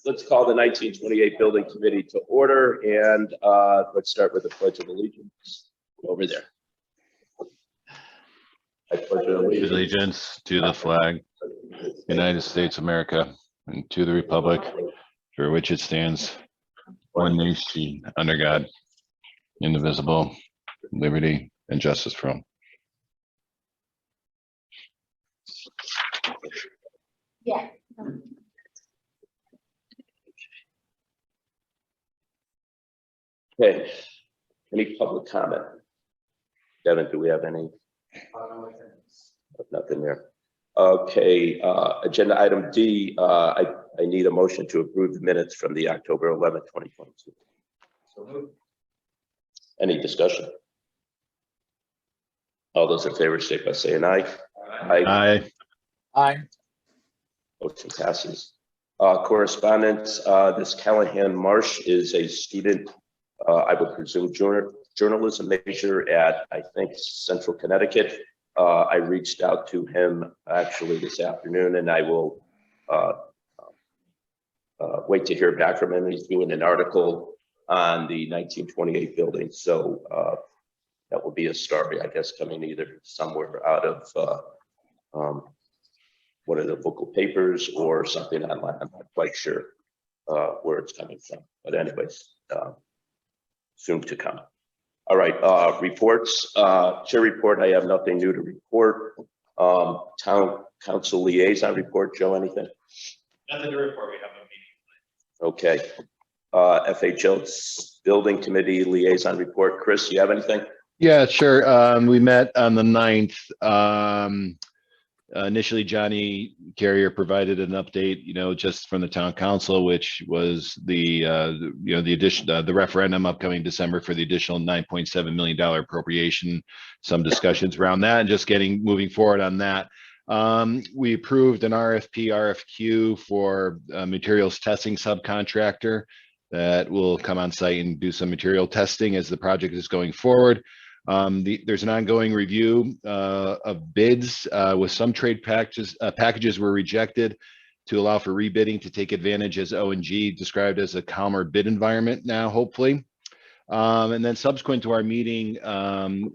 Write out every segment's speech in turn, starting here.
let's call the 1928 Building Committee to order, and let's start with the Pledge of Allegiance over there. I pledge Allegiance to the flag, United States of America, and to the republic for which it stands, one nation, under God, indivisible, liberty and justice for all. Yeah. Okay, any public comment? Devin, do we have any? Nothing there. Okay, agenda item D, I need a motion to approve the minutes from the October 11th, 2022. So moved. Any discussion? All those in favor, state by saying aye. Aye. Aye. Motion passes. Correspondence, this Callahan Marsh is a student, I would presume journalism major at, I think, Central Connecticut. I reached out to him actually this afternoon, and I will wait to hear back from him. He's doing an article on the 1928 building, so that will be a story, I guess, coming either somewhere out of one of the local papers or something online. I'm not quite sure where it's coming from, but anyways, soon to come. All right, reports, chair report. I have nothing new to report. Town council liaison report. Joe, anything? Nothing to report. We have a meeting. Okay. FHL building committee liaison report. Chris, you have anything? Yeah, sure. We met on the 9th. Initially, Johnny Carrier provided an update, just from the town council, which was the addition, the referendum upcoming December for the additional $9.7 million appropriation, some discussions around that, and just moving forward on that. We approved an RFQ for materials testing subcontractor that will come on site and do some material testing as the project is going forward. There's an ongoing review of bids with some trade packages were rejected to allow for rebidding to take advantage, as O&G described, as a calmer bid environment now, hopefully. And then subsequent to our meeting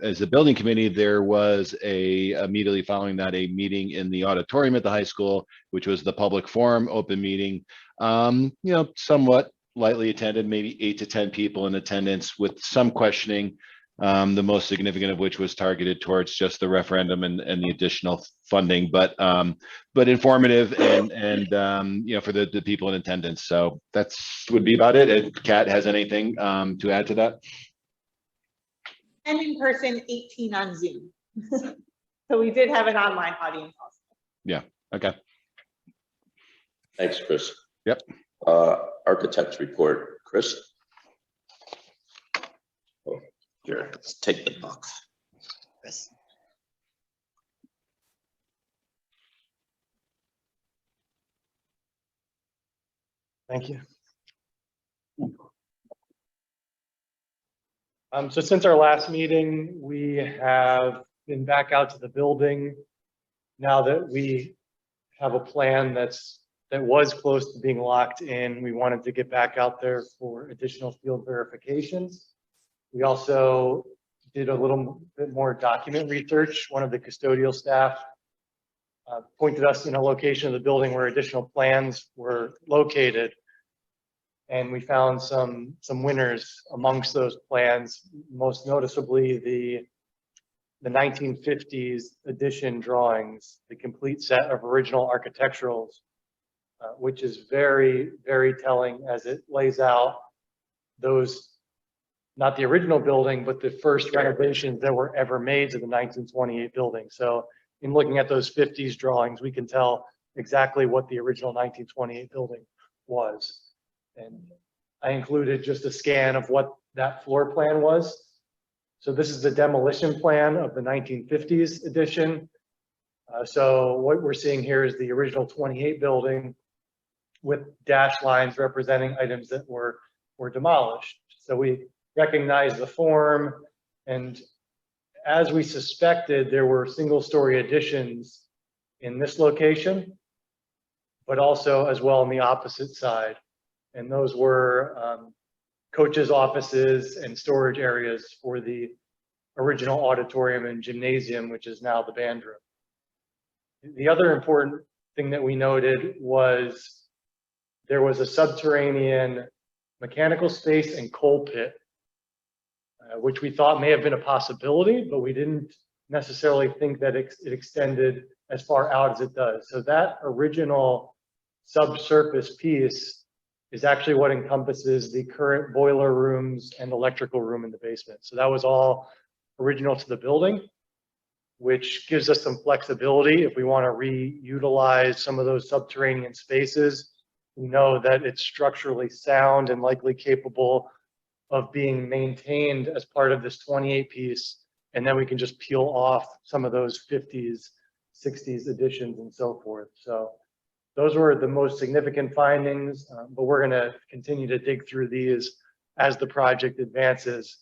as a building committee, there was immediately following that a meeting in the auditorium at the high school, which was the public forum open meeting, somewhat lightly attended, maybe 8 to 10 people in attendance with some questioning. The most significant of which was targeted towards just the referendum and the additional funding, but informative and for the people in attendance. So would be about it. And Kat has anything to add to that? And in person, 18 on Zoom. So we did have an online audience also. Yeah. Okay. Thanks, Chris. Yep. Architect's report, Chris. Here, let's take the box. Yes. Thank you. So since our last meeting, we have been back out to the building. Now that we have a plan that was close to being locked in, we wanted to get back out there for additional field verifications. We also did a little bit more document research. One of the custodial staff pointed us in a location of the building where additional plans were located. And we found some winners amongst those plans, most noticeably the 1950s edition drawings, the complete set of original architecturals, which is very, very telling as it lays out those, not the original building, but the first renovations that were ever made to the 1928 building. So in looking at those 50s drawings, we can tell exactly what the original 1928 building was. And I included just a scan of what that floor plan was. So this is the demolition plan of the 1950s edition. So what we're seeing here is the original 28 building with dashed lines representing items that were demolished. So we recognize the form, and as we suspected, there were single-story additions in this location, but also as well on the opposite side. And those were coaches' offices and storage areas for the original auditorium and gymnasium, which is now the band room. The other important thing that we noted was there was a subterranean mechanical space and coal pit, which we thought may have been a possibility, but we didn't necessarily think that it extended as far out as it does. So that original subsurface piece is actually what encompasses the current boiler rooms and electrical room in the basement. So that was all original to the building, which gives us some flexibility if we want to reutilize some of those subterranean spaces. We know that it's structurally sound and likely capable of being maintained as part of this 28 piece. And then we can just peel off some of those 50s, 60s additions and so forth. So those were the most significant findings, but we're going to continue to dig through these as the project advances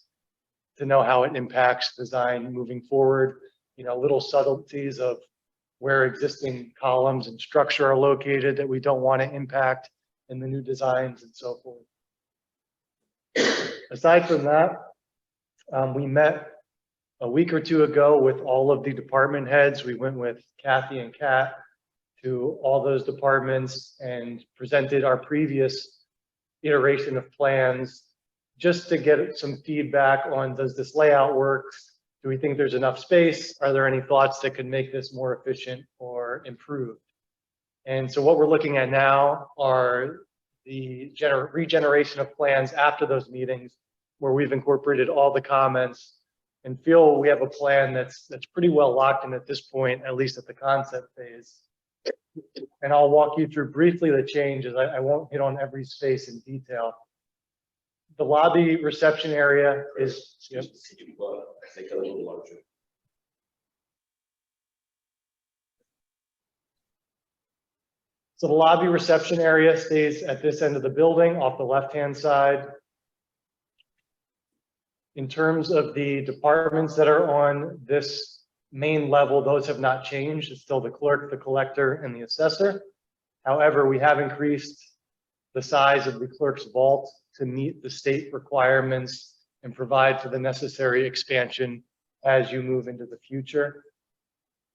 to know how it impacts design moving forward. You know, little subtleties of where existing columns and structure are located that we don't want to impact in the new designs and so forth. Aside from that, we met a week or two ago with all of the department heads. We went with Kathy and Kat to all those departments and presented our previous iteration of plans just to get some feedback on, does this layout work? Do we think there's enough space? Are there any thoughts that could make this more efficient or improved? And so what we're looking at now are the regeneration of plans after those meetings, where we've incorporated all the comments and feel we have a plan that's pretty well locked in at this point, at least at the concept phase. And I'll walk you through briefly the changes. I won't hit on every space in detail. The lobby reception area is, yep. Could you, make it a little larger? So the lobby reception area stays at this end of the building off the left-hand side. In terms of the departments that are on this main level, those have not changed. It's still the clerk, the collector, and the assessor. However, we have increased the size of the clerk's vault to meet the state requirements and provide for the necessary expansion as you move into the future.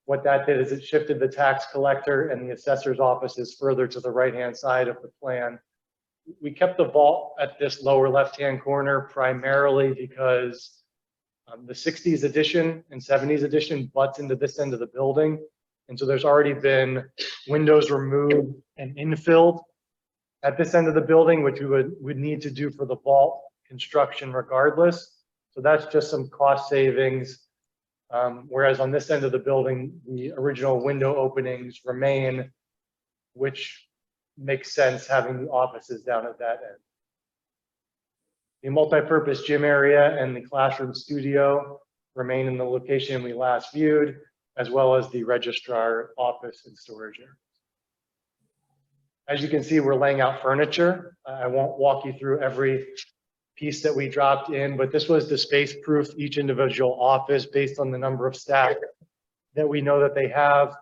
What that did is it shifted the tax collector and the assessor's offices further to the right-hand side of the plan. We kept the vault at this lower left-hand corner primarily because the 60s edition and 70s edition butts into this end of the building. And so there's already been windows removed and infilled at this end of the building, which we would need to do for the vault construction regardless. So that's just some cost savings. Whereas on this end of the building, the original window openings remain, which makes sense having the offices down at that end. The multi-purpose gym area and the classroom studio remain in the location we last viewed, as well as the registrar office and storage area. As you can see, we're laying out furniture. I won't walk you through every piece that we dropped in, but this was to space-proof each individual office based on the number of staff that we know that they have,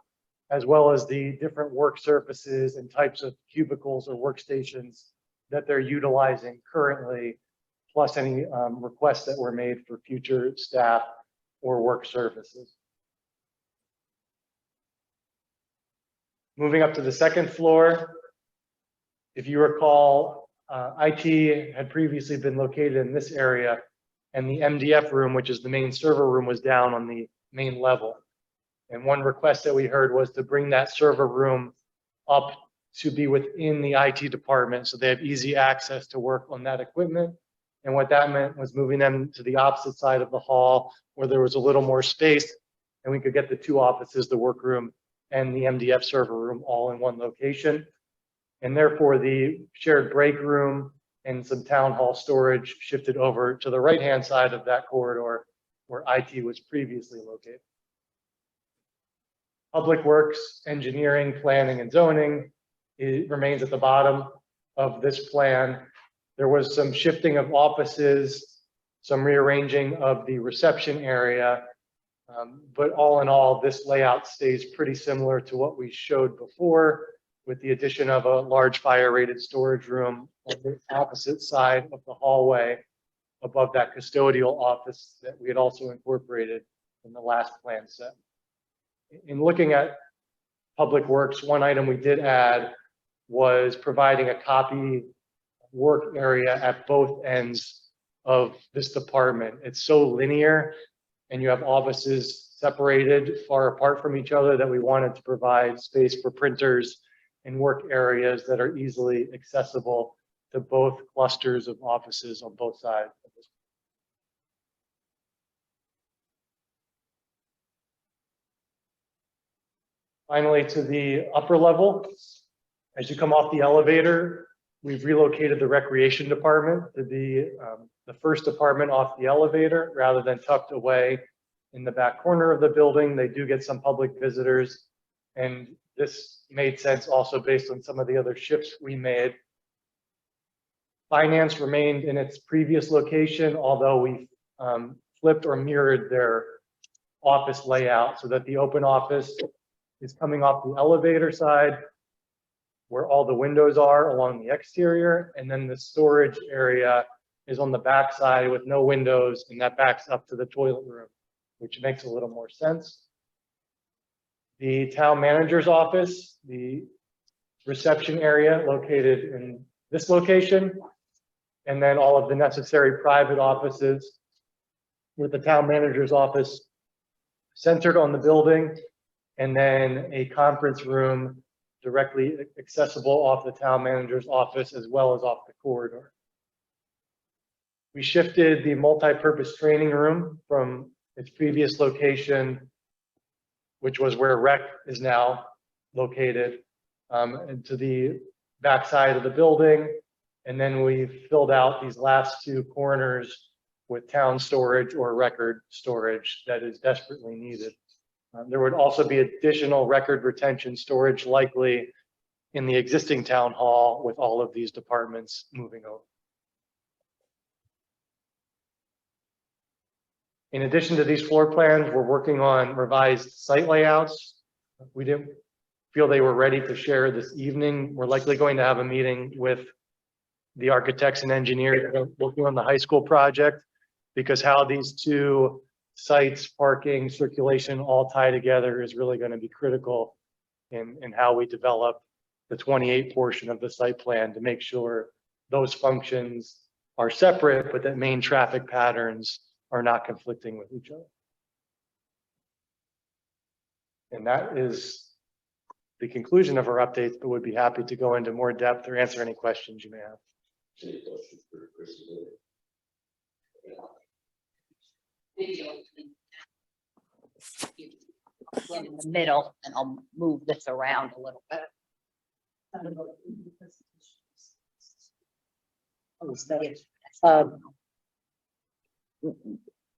as well as the different work surfaces and types of cubicles or workstations that they're utilizing currently, plus any requests that were made for future staff or work surfaces. Moving up to the second floor, if you recall, IT had previously been located in this area, and the MDF room, which is the main server room, was down on the main level. And one request that we heard was to bring that server room up to be within the IT department so they have easy access to work on that equipment. And what that meant was moving them to the opposite side of the hall where there was a little more space and we could get the two offices, the workroom and the MDF server room, all in one location. And therefore the shared break room and some town hall storage shifted over to the right-hand side of that corridor where IT was previously located. Public Works, Engineering, Planning, and Zoning, it remains at the bottom of this plan. There was some shifting of offices, some rearranging of the reception area, but all in all, this layout stays pretty similar to what we showed before. with the addition of a large fire-rated storage room on the opposite side of the hallway above that custodial office that we had also incorporated in the last plan set. In looking at Public Works, one item we did add was providing a copy work area at both ends of this department. It's so linear and you have offices separated far apart from each other that we wanted to provide space for printers and work areas that are easily accessible to both clusters of offices on both sides of this. Finally, to the upper level, as you come off the elevator, we've relocated the recreation department to be the first department off the elevator rather than tucked away in the back corner of the building. They do get some public visitors, and this made sense also based on some of the other shifts we made. Finance remained in its previous location, although we flipped or mirrored their office layout so that the open office is coming off the elevator side where all the windows are along the exterior, and then the storage area is on the back side with no windows, and that backs up to the toilet room, which makes a little more sense. The town manager's office, the reception area located in this location, and then all of the necessary private offices with the town manager's office centered on the building, and then a conference room directly accessible off the town manager's office as well as off the corridor. We shifted the multi-purpose training room from its previous location, which was where rec is now located, into the back side of the building. And then we filled out these last two corners with town storage or record storage that is desperately needed. There would also be additional record retention storage likely in the existing town hall with all of these departments moving over. In addition to these floor plans, we're working on revised site layouts. We didn't feel they were ready to share this evening. We're likely going to have a meeting with the architects and engineers working on the high school project, because how these two sites, parking, circulation all tie together is really going to be critical in how we develop the 28 portion of the site plan to make sure those functions are separate, but that main traffic patterns are not conflicting with each other. And that is the conclusion of our updates, but would be happy to go into more depth or answer any questions you may have. Any questions for Chris? Video. In the middle, and I'll move this around a little bit.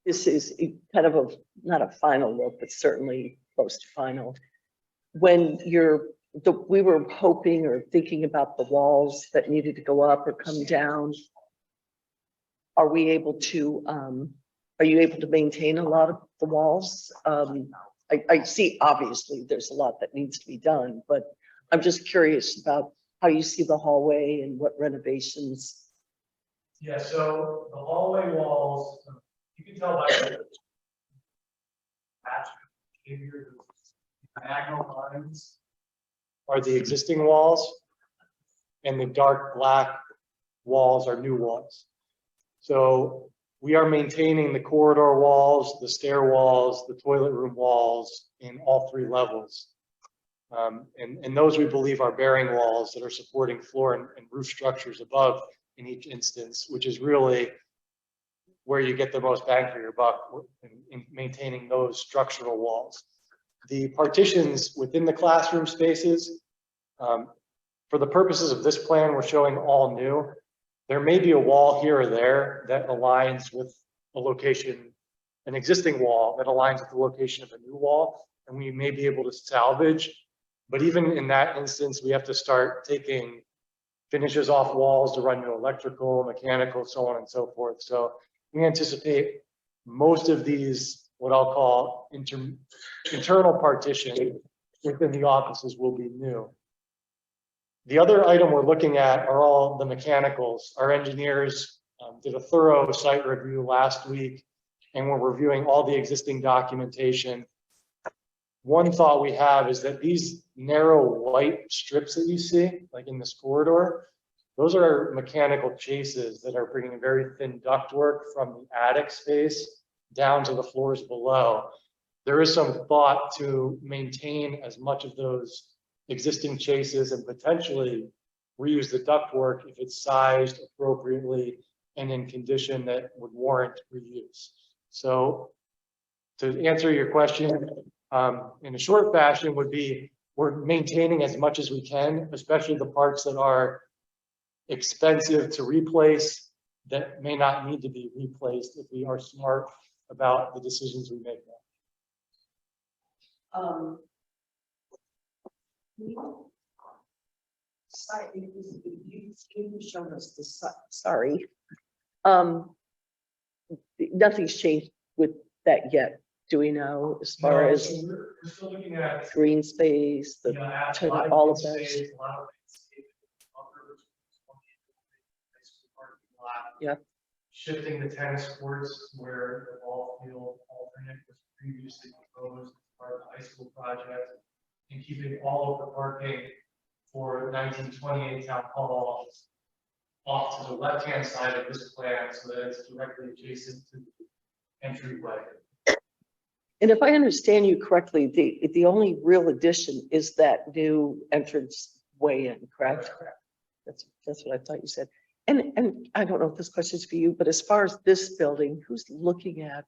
This is kind of not a final look, but certainly close to final. When we were hoping or thinking about the walls that needed to go up or come down, are you able to maintain a lot of the walls? I see obviously there's a lot that needs to be done, but I'm just curious about how you see the hallway and what renovations. Yeah, so the hallway walls, you can tell by the diagonal lines are the existing walls, and the dark black walls are new walls. So we are maintaining the corridor walls, the stair walls, the toilet room walls in all three levels. And those we believe are bearing walls that are supporting floor and roof structures above in each instance, which is really where you get the most bang for your buck in maintaining those structural walls. The partitions within the classroom spaces, for the purposes of this plan, we're showing all new. There may be a wall here or there that aligns with a location, an existing wall that aligns with the location of a new wall, and we may be able to salvage. But even in that instance, we have to start taking finishes off walls to run new electrical, mechanical, so on and so forth. So we anticipate most of these, what I'll call internal partition within the offices will be new. The other item we're looking at are all the mechanicals. Our engineers did a thorough site review last week, and we're reviewing all the existing documentation. One thought we have is that these narrow white strips that you see, like in this corridor, those are mechanical chases that are bringing very thin ductwork from the attic space down to the floors below. There is some thought to maintain as much of those existing chases and potentially reuse the ductwork if it's sized appropriately and in condition that would warrant reuse. So to answer your question, in a short fashion would be, we're maintaining as much as we can, especially the parts that are expensive to replace, that may not need to be replaced if we are smart about the decisions we make now. Sorry, you showed us the, sorry. Nothing's changed with that yet. Do we know as far as We're still looking at, green space, you the, know, at turn a lot of all of green those? space, a lot of landscaping, buffers, high school parking lot. Yep. Shifting the tennis courts where the ball field alternate was previously proposed as part of the high school project, and keeping all of the parking for 1928 Town Hall off to the left-hand side of this plan so that it's directly adjacent to the entryway. And if I understand you correctly, the only real addition is that new entrance way in, correct? That's what I thought you said. And I don't know if this question is for you, but as far as this building, who's looking at,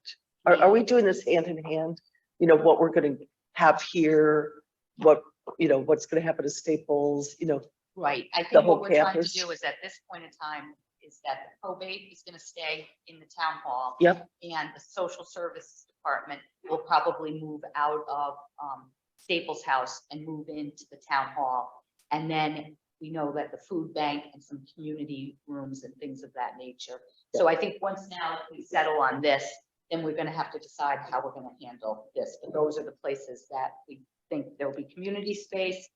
are we doing this hand in hand? You know, what we're gonna have here, what, you know, what's gonna happen to Staples, you know, Right, I The think whole what we're trying to campus. do is at this point in time, is that the probate is gonna stay in the town hall. Yep. And the social services department will probably move out of Staples House and move into the town hall. And then we know that the food bank and some community rooms and things of that nature. So I think once now we settle on this, then we're gonna have to decide how we're gonna handle this. But those are the places that we think there'll be community space,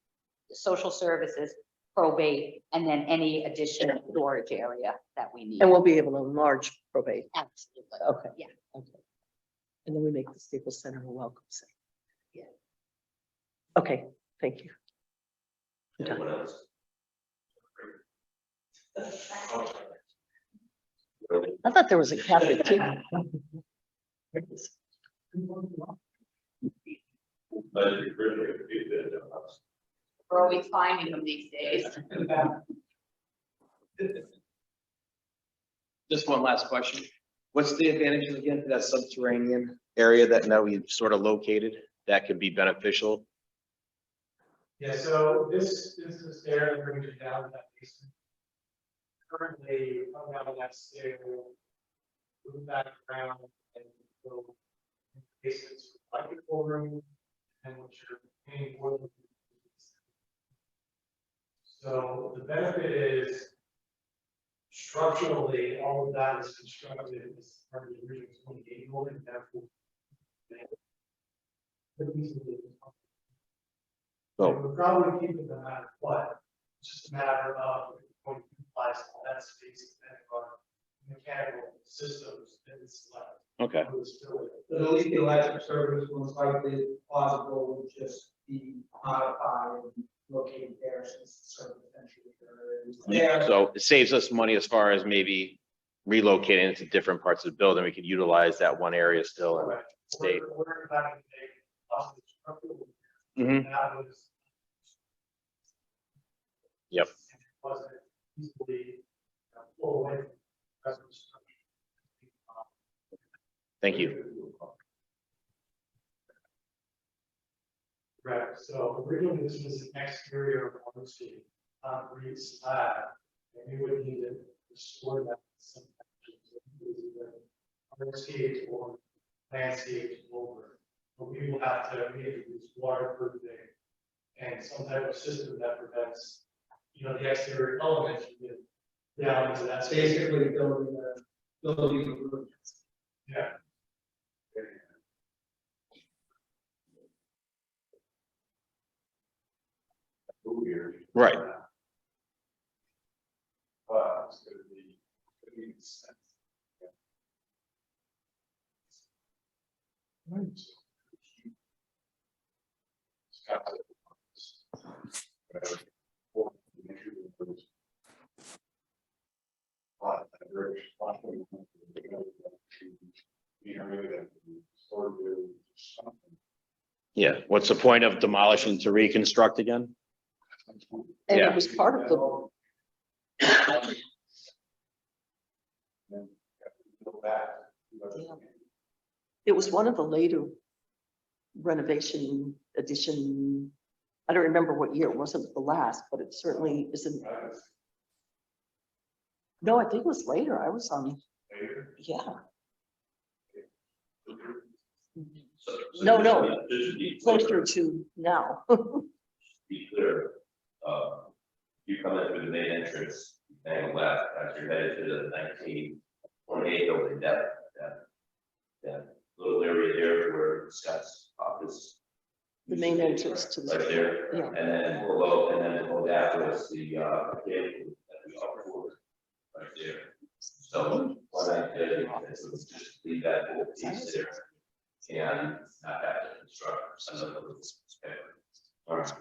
social services, probate, and then any additional storage area that we need. and we'll be able to enlarge probate. Absolutely. Okay. Yeah. Okay. And then we make the Staples Center a welcome center. Yeah. Okay, thank you. I'm done. Anyone else? I thought there was a cafeteria. We're always finding them these days. Just one last question. What's the advantages again to that subterranean area that now we've sort of located that could be beneficial? Yeah, so this is the stair that brings you down to that basement. Currently, come down that stair, move that around and go in the basements, electrical room, and which are main boiler. So the benefit is structurally, all of that is constructed as part of the original 28 building, therefore. So, We're probably keeping them out, but it's just a matter of going to utilize all that space and our mechanical systems that is left. okay, But at least the electric service most likely plausible would just be modified and located there since the service entry is there. so it saves us money as far as maybe relocating into different parts of the building. We could utilize that one area still and stay. We're planning to make possibly structural. Mhm. That was. Yep. Wasn't easily pull away from the rest of the structure. Thank you. Correct, so originally this was an exterior hardscape, concrete slab, and we would need to restore that. Some hardscape or landscape over, but we will have to maybe use waterproofing and some type of system that prevents, you know, the exterior elements from getting down into that space. Basically building the roof. Yeah. Right. Yeah, what's the point of demolishing to reconstruct again? And Yeah. it was part of the, it was one of the later renovation addition. I don't remember what year, it wasn't the last, but it certainly isn't. No, I think it was later. I was on, yeah. No, Just to be closer clear, to now. be clear, you come in through the main entrance, hang left, as you're headed to the 1928 building, that little area there where Scott's office. The main entrance to Right the, there, yeah. and then below, and then below that was the, gate that we offered right there. So what I did is just leave that whole piece there and not have to construct another. All right.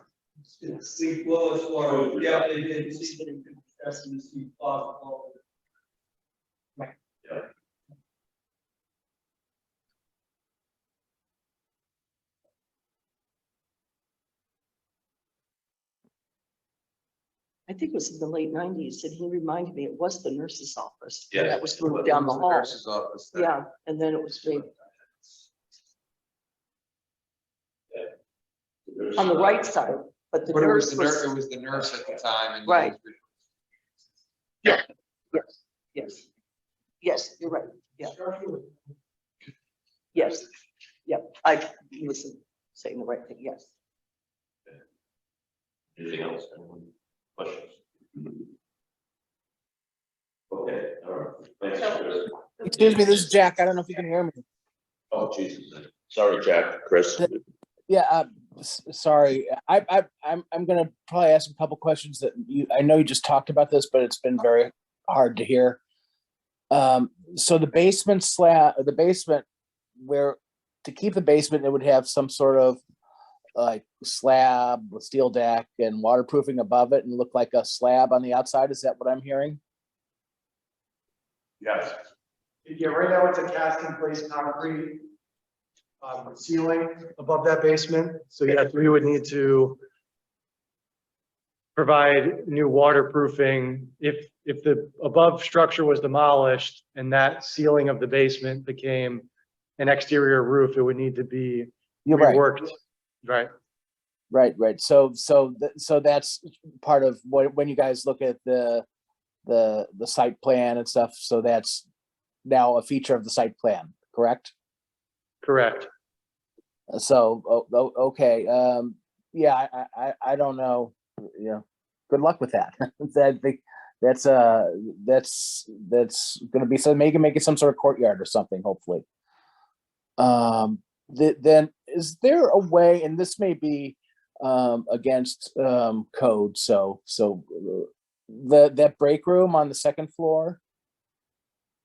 Steve Willis, or, yeah, they did, that's in the Steve Plaza. I think it was in the late 90s, and he reminded me it was the nurse's office. Yeah. That was moved down the hall. office. Yeah, and then it was made on the right side, but the But it was nurse the nurse, it was, was the nurse at the time and. Right. yes, yes, you're right, yeah. Yes, yep, I wasn't saying the right thing, yes. Anything else? Anyone? Questions? Okay, all right. Thanks, Chris. Excuse me, this is Jack. I don't know if you can hear me. Oh, Jesus. Sorry, Jack, Chris. Yeah, sorry. I'm gonna probably ask a couple questions that I know you just talked about this, but it's been very hard to hear. So the basement slab, the basement where, to keep the basement, it would have some sort of like slab with steel deck and waterproofing above it and look like a slab on the outside. Is that what I'm hearing? Yes. Yeah, right now it's a cast in place concrete ceiling above that basement. So yes, we would need to provide new waterproofing. If the above structure was demolished and that ceiling of the basement became an exterior roof, it would need to be You're right. reworked. Right. Right. So that's part of what, when you guys look at the site plan and stuff, so that's now a feature of the site plan, correct? Correct. So, okay, yeah, I don't know, you know, good luck with that. That's gonna be some, make it some sort of courtyard or something, hopefully. Then is there a way, and this may be against code, so that break room on the second floor,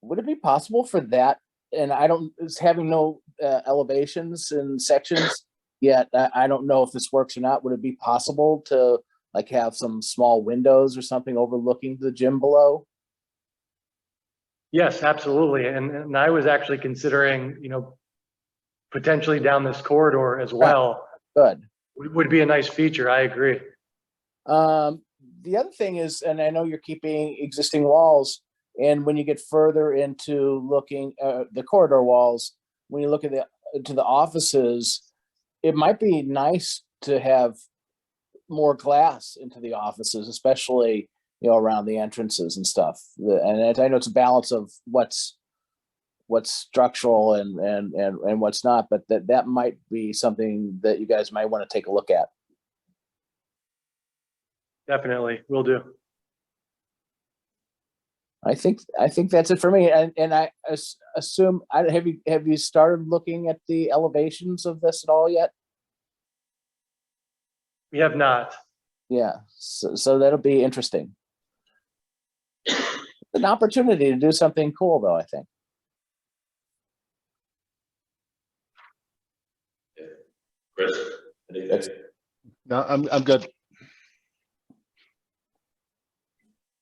would it be possible for that? And I don't, it's having no elevations and sections yet. I don't know if this works or not. Would it be possible to like have some small windows or something overlooking the gym below? Yes, absolutely. And I was actually considering, potentially down this corridor as well. Good. Would be a nice feature. I agree. The other thing is, and I know you're keeping existing walls, and when you get further into looking the corridor walls, when you look at the offices, it might be nice to have more glass into the offices, especially around the entrances and stuff. And I know it's a balance of what's structural and what's not, but that might be something that you guys might want to take a look at. Definitely, will do. I think that's it for me. And I assume, have you started looking at the elevations of this at all yet? We have not. Yeah, so that'll be interesting. an opportunity to do something cool, though, I think. Chris, anything? No, I'm good.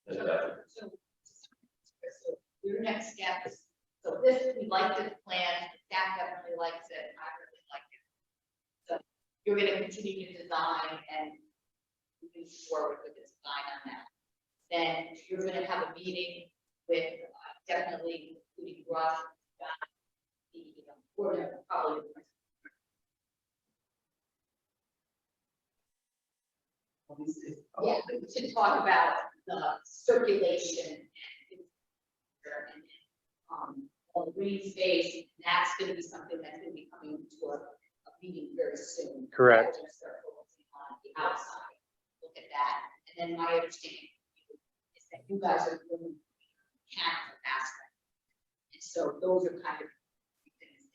So your next step is, so this, we like the plan, staff definitely likes it, I really like it. So you're gonna continue to design and move forward with the design on that. Then you're gonna have a meeting with definitely including Russ, John, the, or probably. Yeah, to talk about the circulation and on the green space, that's gonna be something that's gonna be coming to a meeting very soon. Correct. We're gonna start focusing on the outside, look at that, and then my understanding is that you guys are doing mechanical aspect. And so those are kind of things.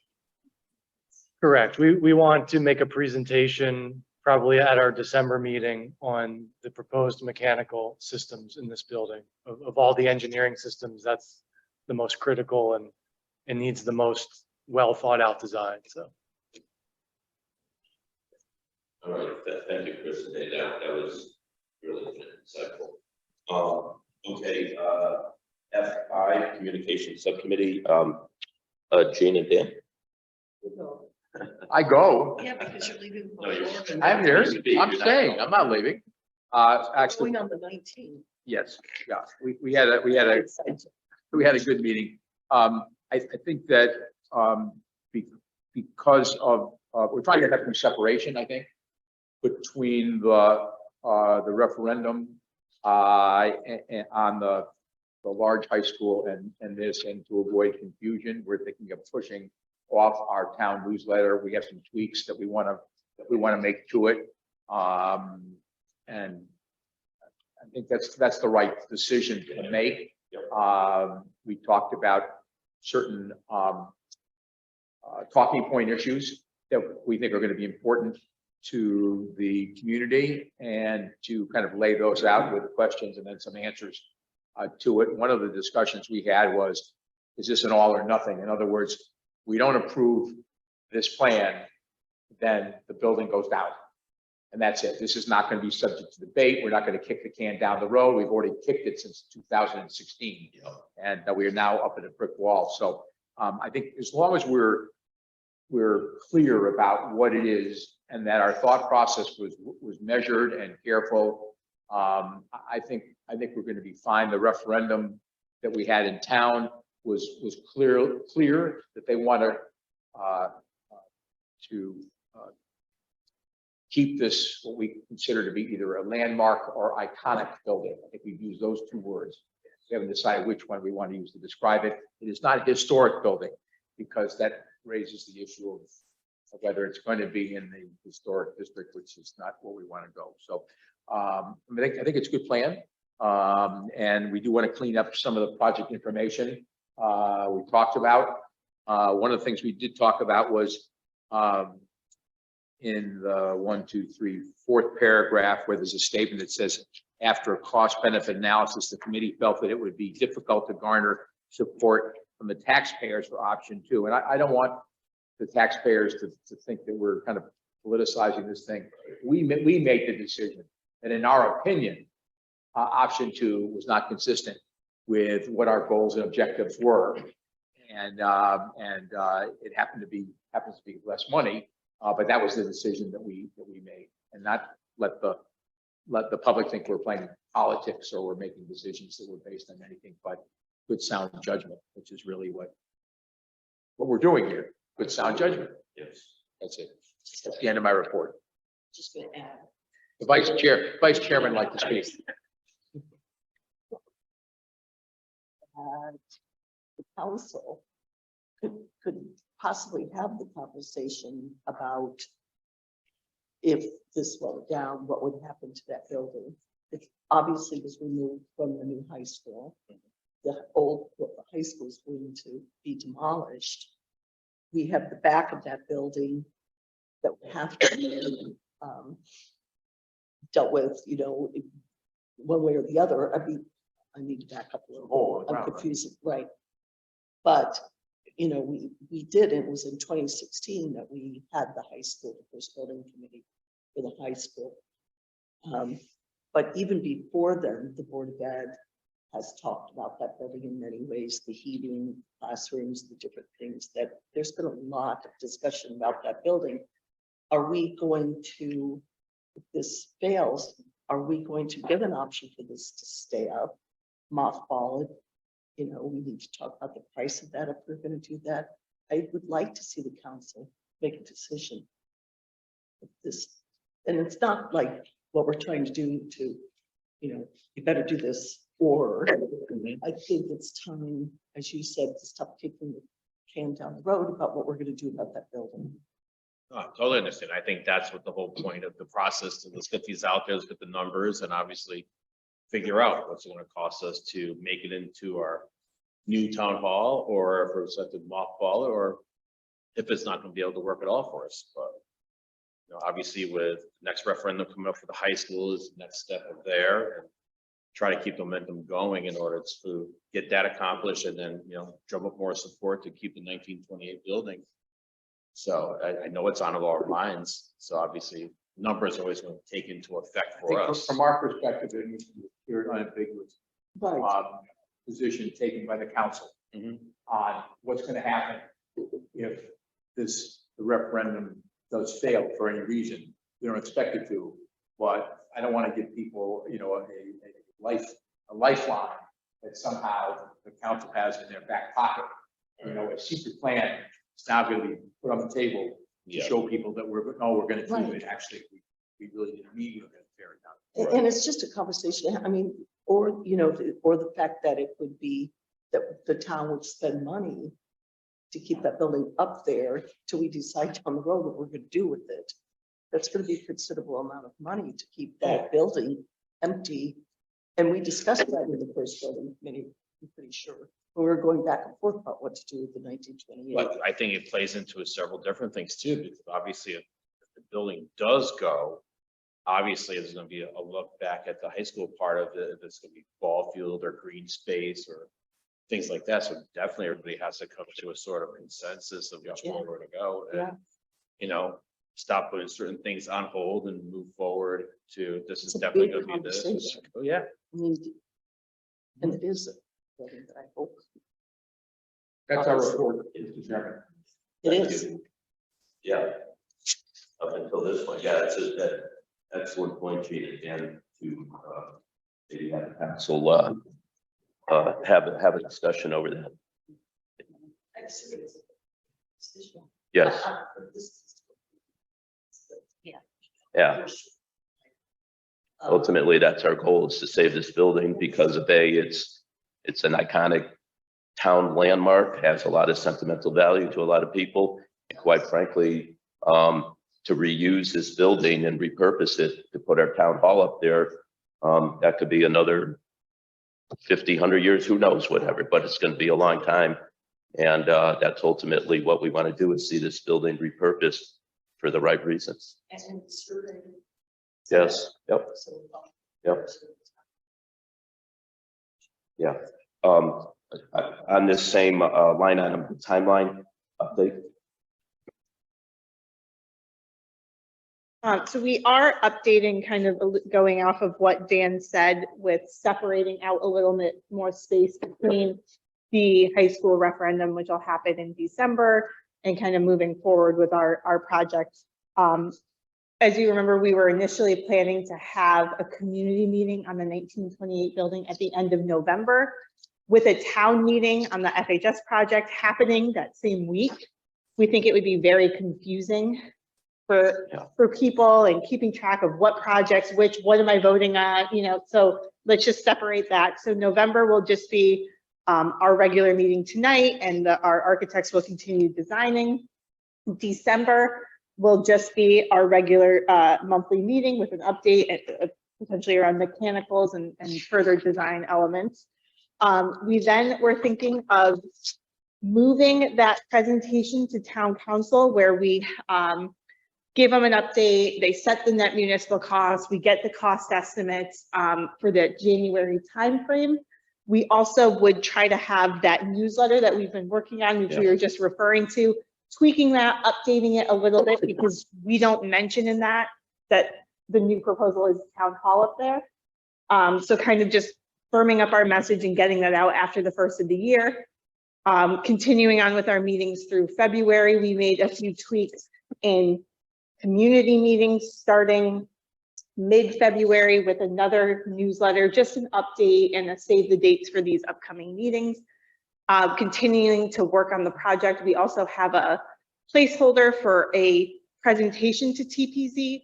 Correct. We want to make a presentation probably at our December meeting on the proposed mechanical systems in this building. Of all the engineering systems, that's the most critical and needs the most well thought out design, so. All right, thank you, Chris, today, that was really insightful. Okay, FI Communication Subcommittee, Jane and Dan. I go. Yeah, because you're leaving. No, you're- I'm here. You're I'm not staying. going. I'm not leaving. Actually, Going on the 19th. yes, yeah, we had a good meeting. I think that, because of, we're trying to have some separation, I think, between the referendum, on the large high school and this, and to avoid confusion, we're thinking of pushing off our town newsletter. We have some tweaks that we want to make to it. And I think that's the right decision to make. We talked about certain talking point issues that we think are going to be important to the community, and to kind of lay those out with questions and then some answers to it. One of the discussions we had was, is this an all or nothing? In other words, we don't approve this plan, then the building goes down. And that's it. This is not going to be subject to debate. We're not going to kick the can down the road. We've already kicked it since 2016. And we are now up at a brick wall. So I think as long as we're clear about what it is, and that our thought process was measured and careful, I think we're going to be fine. The referendum that we had in town was clear that they want to keep this, what we consider to be either a landmark or iconic building. I think we've used those two words. We haven't decided which one we want to use to describe it. It is not a historic building, because that raises the issue of whether it's going to be in the historic district, which is not where we want to go. So I think it's a good plan. And we do want to clean up some of the project information we talked about. One of the things we did talk about was in the fourth paragraph, where there's a statement that says, after a cost benefit analysis, the committee felt that it would be difficult to garner support from the taxpayers for option 2. And I don't want the taxpayers to think that we're kind of politicizing this thing. We made the decision that, in our opinion, option 2 was not consistent with what our goals and objectives were. And it happens to be less money, but that was the decision that we made, and not let the public think we're playing politics or we're making decisions that were based on anything but good sound judgment, which is really what we're doing here. Good sound judgment. Yes. That's it. That's the end of my report. Just going to add. The vice chairman like to speak. The council could possibly have the conversation about, if this went down, what would happen to that building? It obviously was removed from the new high school. The high school is going to be demolished. We have the back of that building that would have to be dealt with, one way or the other. I mean, I need to back up a little Hole in the bit. I'm ground, right? confused, right? But, you know, we did, it was in 2016 that we had the high school, the first building committee for the high school. But even before then, the Board of Ed has talked about that building in many ways, the heating, classrooms, the different things that there's been a lot of discussion about that building. Are we going to, if this fails, are we going to give an option for this to stay up, mothball it? You know, we need to talk about the price of that if we're going to do that. I would like to see the council make a decision. If this, and it's not like what we're trying to do to, you know, you better do this, or I think it's time, as you said, to stop kicking the can down the road about what we're going to do about that building. No, I totally understand. I think that's what the whole point of the process, to let's get these out there, let's get the numbers and obviously figure out what's it gonna cost us to make it into our new town hall, or if we're set to mothball it, or if it's not gonna be able to work at all for us, but you know, obviously with next referendum coming up for the high school is the next step of there, and try to keep the momentum going in order to get that accomplished, and then, you know, drum up more support to keep the 1928 building. So I know it's on all our minds. So obviously numbers are always going to take into effect I for think us. from our perspective, it needs to be clear, unambiguous Right. position taken by the council Mhm. on what's going to happen if the referendum does fail for any reason. We don't expect it to, but I don't want to give people, you know, a lifeline that somehow the council has in their back pocket. You know, a secret plan is now going to be put on the table to Yeah. show people that we're going to do Right. it. Actually, we really didn't mean we were going to tear it down. And it's just a conversation, I mean, or, you know, or the fact that it would be that the town would spend money to keep that building up there till we decide down the road what we're gonna do with it. That's gonna be a considerable amount of money to keep that building empty. And we discussed that in the first building committee, I'm pretty sure. We were going back and forth about what to do with the 1928. But I think it plays into several different things too, because obviously if the building does go, obviously there's going to be a look back at the high school part of it. If it's going to be ball field or green space or things like that. So definitely everybody has to come to a sort of consensus of which way we're to go. Yeah. And, you know, stop putting certain things on hold and move forward to, this is It's a definitely big going to be this. conversation. Oh, yeah. I mean, and it is a building that I hope. That's our report, Mr. Chairman. It is. Yeah. Up until this point, yeah, that's that excellent point, Gina, again, to maybe have the council have a discussion over that. Yes, yeah. Ultimately, that's our goal, is to save this building because of it's an iconic town landmark, has a lot of sentimental value to a lot of people. And quite frankly, to reuse this building and repurpose it to put our town hall up there, that could be another 50, 100 years, who knows, whatever, but it's going to be a long time. And that's ultimately what we want to do, is see this building repurposed for the right reasons. Yes, yep, yep. Yeah. On this same line item, timeline update. So we are updating, kind of going off of what Dan said, with separating out a little bit more space between the high school referendum, which will happen in December, and kind of moving forward with our project. As you remember, we were initially planning to have a community meeting on the 1928 building at the end of November, with a town meeting on the FHS project happening that same week. We think it would be very confusing for people, and keeping track of what projects, what am I voting on, you know, so let's just separate that. So November will just be our regular meeting tonight, and our architects will continue designing. December will just be our regular monthly meeting with an update potentially around mechanicals and further design elements. We then were thinking of moving that presentation to town council, where we give them an update, they set the net municipal costs, we get the cost estimates for the January timeframe. We also would try to have that newsletter that we've been working on, which we were just referring to, tweaking that, updating it a little bit, because we don't mention in that the new proposal is town hall up there. So kind of just firming up our message and getting that out after the first of the year. Continuing on with our meetings through February, we made a few tweaks in community meetings starting mid-February with another newsletter, just an update and a save the dates for these upcoming meetings. Continuing to work on the project. We also have a placeholder for a presentation to TPZ.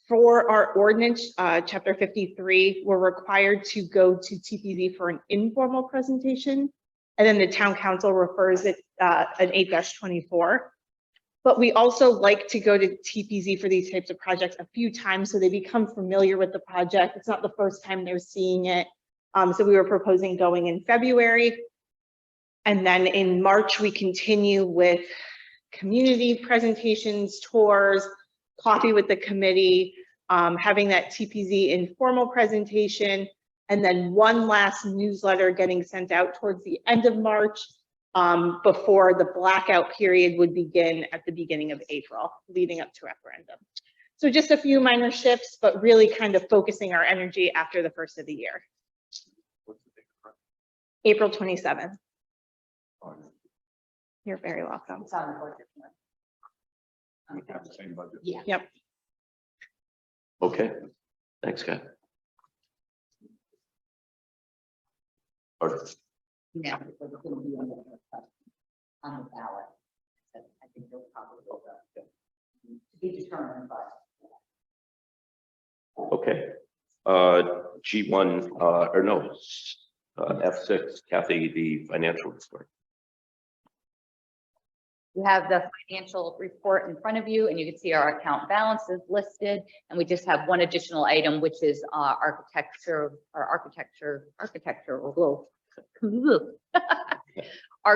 For our ordinance, chapter 53, we're required to go to TPZ for an informal presentation. And then the town council refers it an 8-24. But we also like to go to TPZ for these types of projects a few times so they become familiar with the project. It's not the first time they're seeing it. So we were proposing going in February. And then in March, we continue with community presentations, tours, coffee with the committee, having that TPZ informal presentation, and then one last newsletter getting sent out towards the end of March before the blackout period would begin at the beginning of April, leading up to referendum. So just a few minor shifts, but really kind of focusing our energy after the first of the year. April 27th. You're very welcome. It's on the budget. Same budget. Yeah. Yep. Okay, thanks, guy. Yeah, because it's gonna be on the ballot. So I think they'll probably go to be determined, but. Okay. G1, or no, F6, Kathy, the financial report. You have the financial report in front of you, and you can see our account balances listed. And we just have one additional item, which is architecture. Our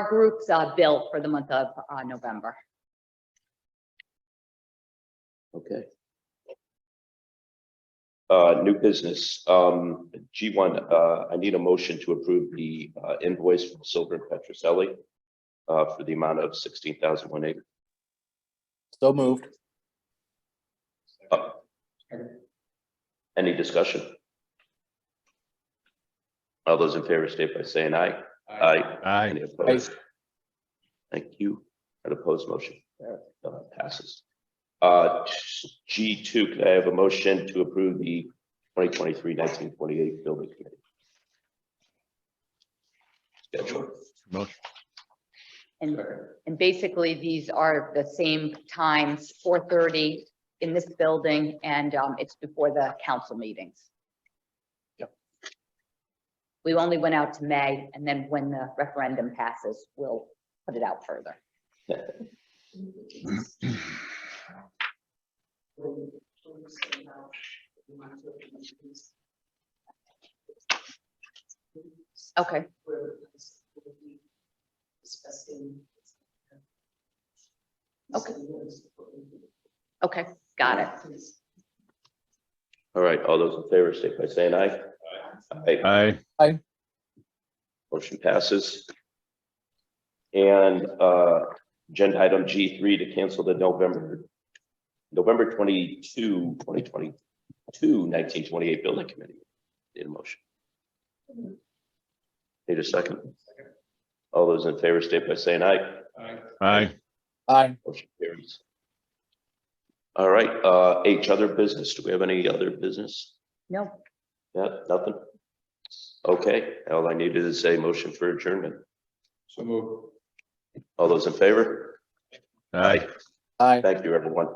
group's bill for the month of November. Okay. New business, G1, I need a motion to approve the invoice from Silver and Petroselli for the amount of $16,180. So moved. Any discussion? All those in favor state by saying aye. Aye. Any opposed? Thank you. An opposed motion passes. G2, could I have a motion to approve the 2023-1928 building committee schedule? Motion. And basically, these are the same times, 4:30 in this building, and it's before the council meetings. Yep. We only went out to May, and then when the referendum passes, we'll put it out further. Okay. Okay. Okay, got it. All right, all those in favor state by saying aye. Aye. Motion passes. And agenda item G3 to cancel the November 22, 2022, 1928 building committee. Need a motion. Need a second. All those in favor state by saying aye. Aye. Aye. Motion carries. All right, H, other business. Do we have any other business? No, Yeah, nothing? Okay, all I needed is a motion for adjournment. So move. All those in favor? Aye. Aye. Thank you, everyone.